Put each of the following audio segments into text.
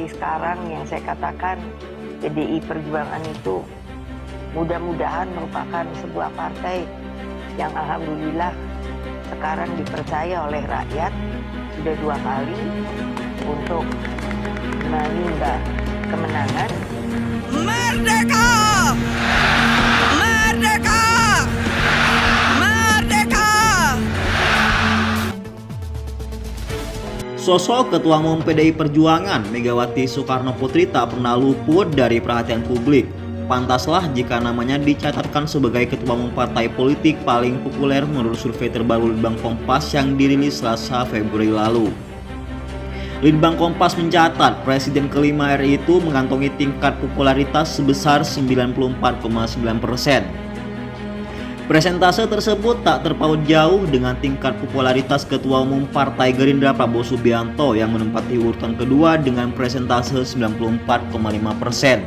seperti sekarang yang saya katakan PDI Perjuangan itu mudah-mudahan merupakan sebuah partai yang alhamdulillah sekarang dipercaya oleh rakyat sudah 2 kali untuk menimba kemenangan. Merdeka! Merdeka! Merdeka! Sosok Ketua Umum PDI Perjuangan Megawati Soekarnoputri tak pernah luput dari perhatian publik. Pantaslah jika namanya dicatatkan sebagai Ketua Umum partai politik paling populer menurut survei terbaru Litbang Kompas yang dirilis Selasa Februari lalu. Litbang Kompas mencatat Presiden kelima RI itu mengantongi tingkat popularitas sebesar 94,9%. Presentase tersebut tak terpaut jauh dengan tingkat popularitas Ketua Umum Partai Gerindra Prabowo Subianto yang menempati urutan kedua dengan presentase 94,5%.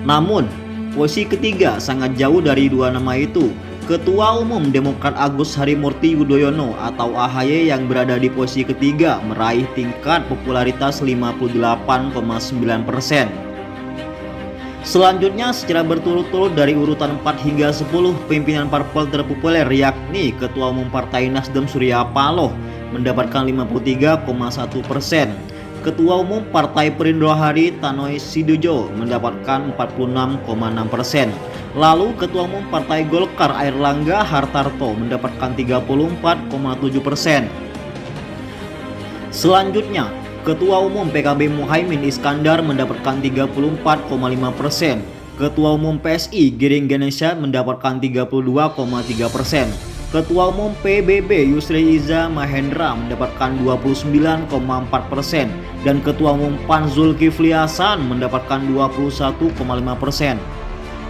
Namun, posisi ketiga sangat jauh dari dua nama itu. Ketua Umum Demokrat Agus Harimurti Yudhoyono atau AHY yang berada di posisi ketiga meraih tingkat popularitas 58,9%. Selanjutnya secara berturut-turut dari urutan 4 hingga 10 pimpinan parpol terpopuler yakni Ketua Umum Partai Nasdem Surya Paloh mendapatkan 53,1%. Ketua Umum Partai Perindo Hari Tanoe Sidojo mendapatkan 46,6%. Lalu Ketua Umum Partai Golkar Airlangga Hartarto mendapatkan 34,7%. Selanjutnya Ketua Umum PKB Muhaimin Iskandar mendapatkan 34,5%. Ketua Umum PSI Giring Ganesha mendapatkan 32,3%. Ketua Umum PBB Yusri Iza Mahendra mendapatkan 29,4% dan Ketua Umum PAN Zulkifli Hasan mendapatkan 21,5%.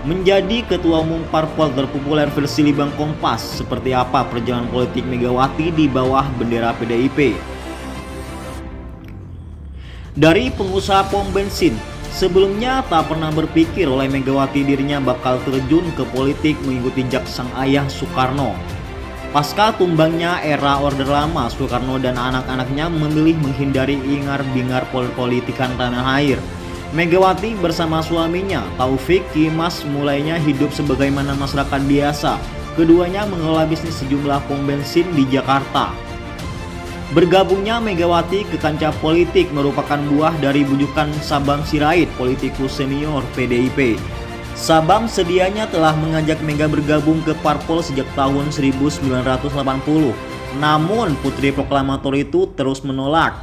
Menjadi Ketua Umum parpol terpopuler versi Litbang Kompas, seperti apa perjalanan politik Megawati di bawah bendera PDIP? Dari pengusaha pom bensin, sebelumnya tak pernah berpikir oleh Megawati dirinya bakal terjun ke politik mengikuti jejak sang ayah Soekarno. Pasca tumbangnya era Orde Lama, Soekarno dan anak-anaknya memilih menghindari ingar-bingar politikan tanah air. Megawati bersama suaminya, Taufik Kimas, mulainya hidup sebagaimana masyarakat biasa. Keduanya mengelola bisnis sejumlah pom bensin di Jakarta. Bergabungnya Megawati ke kancah politik merupakan buah dari bujukan Sabam Sirait, politikus senior PDIP. Sabam sedianya telah mengajak Mega bergabung ke parpol sejak tahun 1980. Namun putri proklamator itu terus menolak.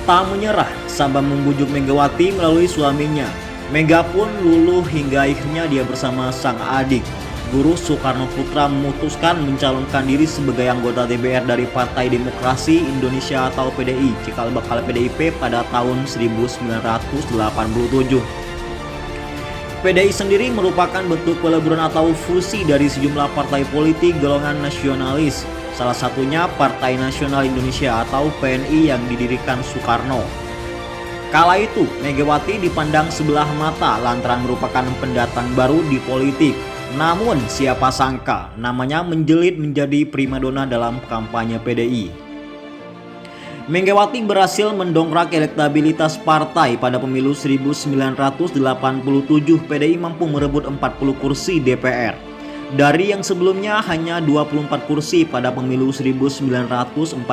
Tak menyerah, Sabam membujuk Megawati melalui suaminya. Mega pun luluh hingga akhirnya dia bersama sang adik, Guru Soekarno Putra, memutuskan mencalonkan diri sebagai anggota DPR dari Partai Demokrasi Indonesia atau PDI, cikal bakal PDIP pada tahun 1987. PDI sendiri merupakan bentuk peleburan atau fusi dari sejumlah partai politik golongan nasionalis, salah satunya Partai Nasional Indonesia atau PNI yang didirikan Soekarno. Kala itu, Megawati dipandang sebelah mata lantaran merupakan pendatang baru di politik. Namun siapa sangka namanya menjelit menjadi primadona dalam kampanye PDI. Megawati berhasil mendongkrak elektabilitas partai pada pemilu 1987. PDI mampu merebut 40 kursi DPR dari yang sebelumnya hanya 24 kursi pada pemilu 1942.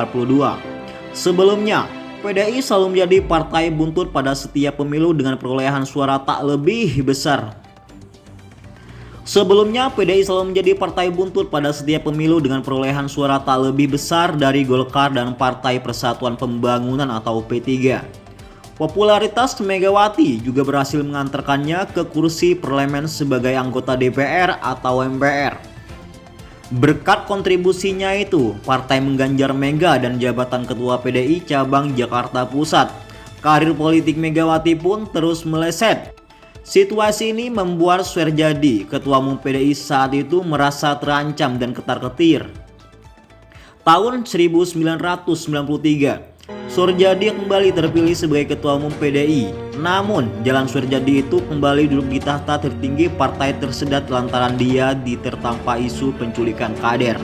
Sebelumnya, PDI selalu menjadi partai buntut pada setiap pemilu dengan perolehan suara tak lebih besar. Sebelumnya, PDI selalu menjadi partai buntut pada setiap pemilu dengan perolehan suara tak lebih besar dari Golkar dan Partai Persatuan Pembangunan atau P3. Popularitas Megawati juga berhasil mengantarkannya ke kursi parlemen sebagai anggota DPR atau MPR. Berkat kontribusinya itu, partai mengganjar Mega dan jabatan Ketua PDI Cabang Jakarta Pusat. Karir politik Megawati pun terus meleset. Situasi ini membuat Suherjadi, Ketua Umum PDI saat itu, merasa terancam dan ketar-ketir. Tahun 1993, Suherjadi kembali terpilih sebagai Ketua Umum PDI. Namun, jalan Suherjadi itu kembali duduk di tahta tertinggi partai tersedat lantaran dia ditertampa isu penculikan kader.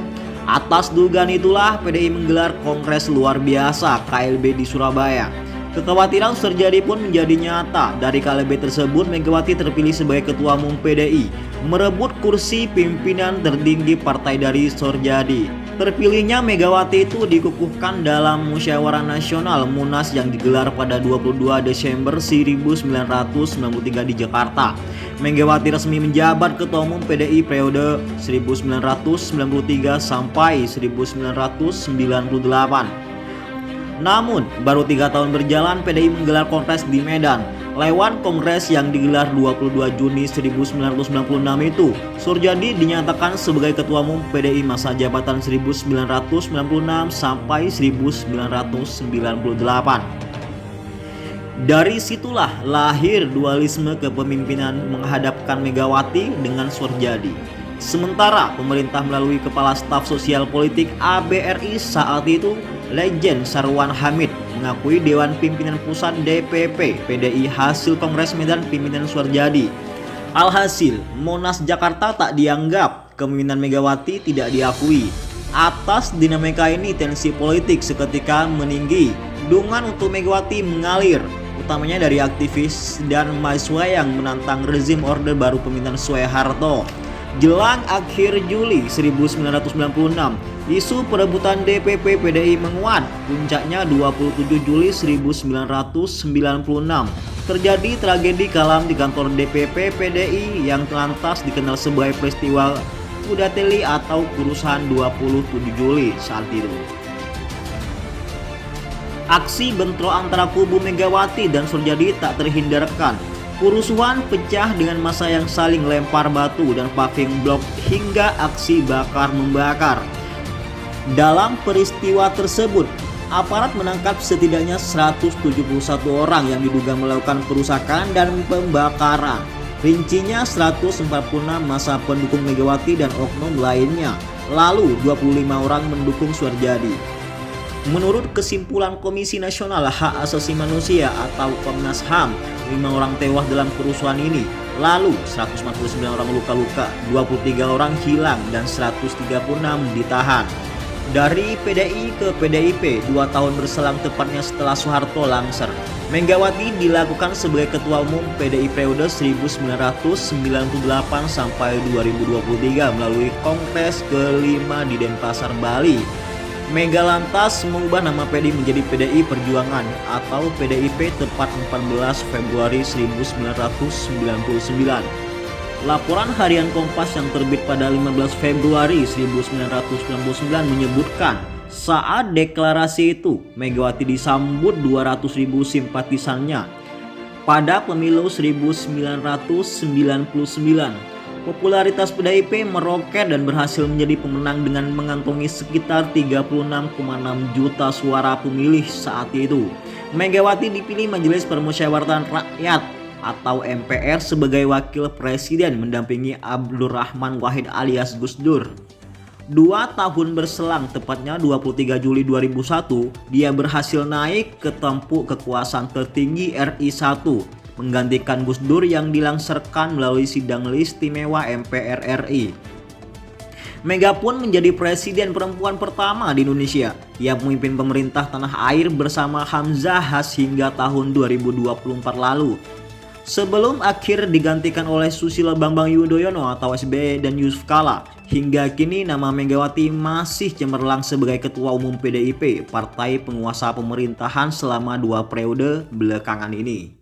Atas dugaan itulah PDI menggelar Kongres Luar Biasa KLB di Surabaya. Kekhawatiran terjadi pun menjadi nyata. Dari KLB tersebut, Megawati terpilih sebagai Ketua Umum PDI, merebut kursi pimpinan tertinggi partai dari Sorjadi. Terpilihnya Megawati itu dikukuhkan dalam Musyawarah Nasional Munas yang digelar pada 22 Desember 1993 di Jakarta. Megawati resmi menjabat Ketua Umum PDI periode 1993 sampai 1998. Namun, baru 3 tahun berjalan PDI menggelar kongres di Medan. Lewat kongres yang digelar 22 Juni 1996 itu, Sorjadi dinyatakan sebagai Ketua Umum PDI masa jabatan 1996 sampai 1998. Dari situlah lahir dualisme kepemimpinan menghadapkan Megawati dengan Sorjadi. Sementara pemerintah melalui Kepala Staf Sosial Politik ABRI saat itu, Legend Sarwan Hamid, mengakui Dewan Pimpinan Pusat DPP PDI hasil Kongres Medan pimpinan Sorjadi. Alhasil, Monas Jakarta tak dianggap, kepemimpinan Megawati tidak diakui. Atas dinamika ini tensi politik seketika meninggi. Dukungan untuk Megawati mengalir, utamanya dari aktivis dan mahasiswa yang menantang rezim Orde Baru pemerintahan Soeharto. Jelang akhir Juli 1996, isu perebutan DPP PDI menguat. Puncaknya 27 Juli 1996, terjadi tragedi kelam di kantor DPP PDI yang lantas dikenal sebagai peristiwa Kuda Teli atau kerusuhan 27 Juli saat itu. Aksi bentrok antara kubu Megawati dan Sorjadi tak terhindarkan. Kerusuhan pecah dengan massa yang saling lempar batu dan paving blok hingga aksi bakar membakar. Dalam peristiwa tersebut, aparat menangkap setidaknya 171 orang yang diduga melakukan perusakan dan pembakaran. Rincinya 146 massa pendukung Megawati dan oknum lainnya, lalu 25 orang mendukung Sorjadi. Menurut kesimpulan Komisi Nasional Hak Asasi Manusia atau Komnas HAM, 5 orang tewas dalam kerusuhan ini, lalu 149 orang luka-luka, 23 orang hilang dan 136 ditahan. Dari PDI ke PDIP 2 tahun berselang tepatnya setelah Soeharto langser, Megawati dilakukan sebagai Ketua Umum PDI periode 1998 sampai 2023 melalui Kongres ke-5 di Denpasar, Bali. Mega lantas mengubah nama PDI menjadi PDI Perjuangan atau PDIP tepat 14 Februari 1999. Laporan harian Kompas yang terbit pada 15 Februari 1999 menyebutkan saat deklarasi itu Megawati disambut 200.000 simpatisannya. Pada pemilu 1999, popularitas PDIP meroket dan berhasil menjadi pemenang dengan mengantongi sekitar 36,6 juta suara pemilih saat itu. Megawati dipilih Majelis Permusyawaratan Rakyat atau MPR sebagai wakil presiden mendampingi Abdurrahman Wahid alias Gus Dur. 2 tahun berselang, tepatnya 23 Juli 2001, dia berhasil naik ke tampuk kekuasaan tertinggi RI 1. Menggantikan Gus Dur yang dilangsirkan melalui sidang istimewa MPR RI. Mega pun menjadi presiden perempuan pertama di Indonesia. Ia memimpin pemerintah tanah air bersama Hamzah Has hingga tahun 2024 lalu. Sebelum akhir digantikan oleh Susilo Bambang Yudhoyono atau SBY dan Yusuf Kala, hingga kini nama Megawati masih cemerlang sebagai Ketua Umum PDIP, partai penguasa pemerintahan selama 2 periode belakangan ini.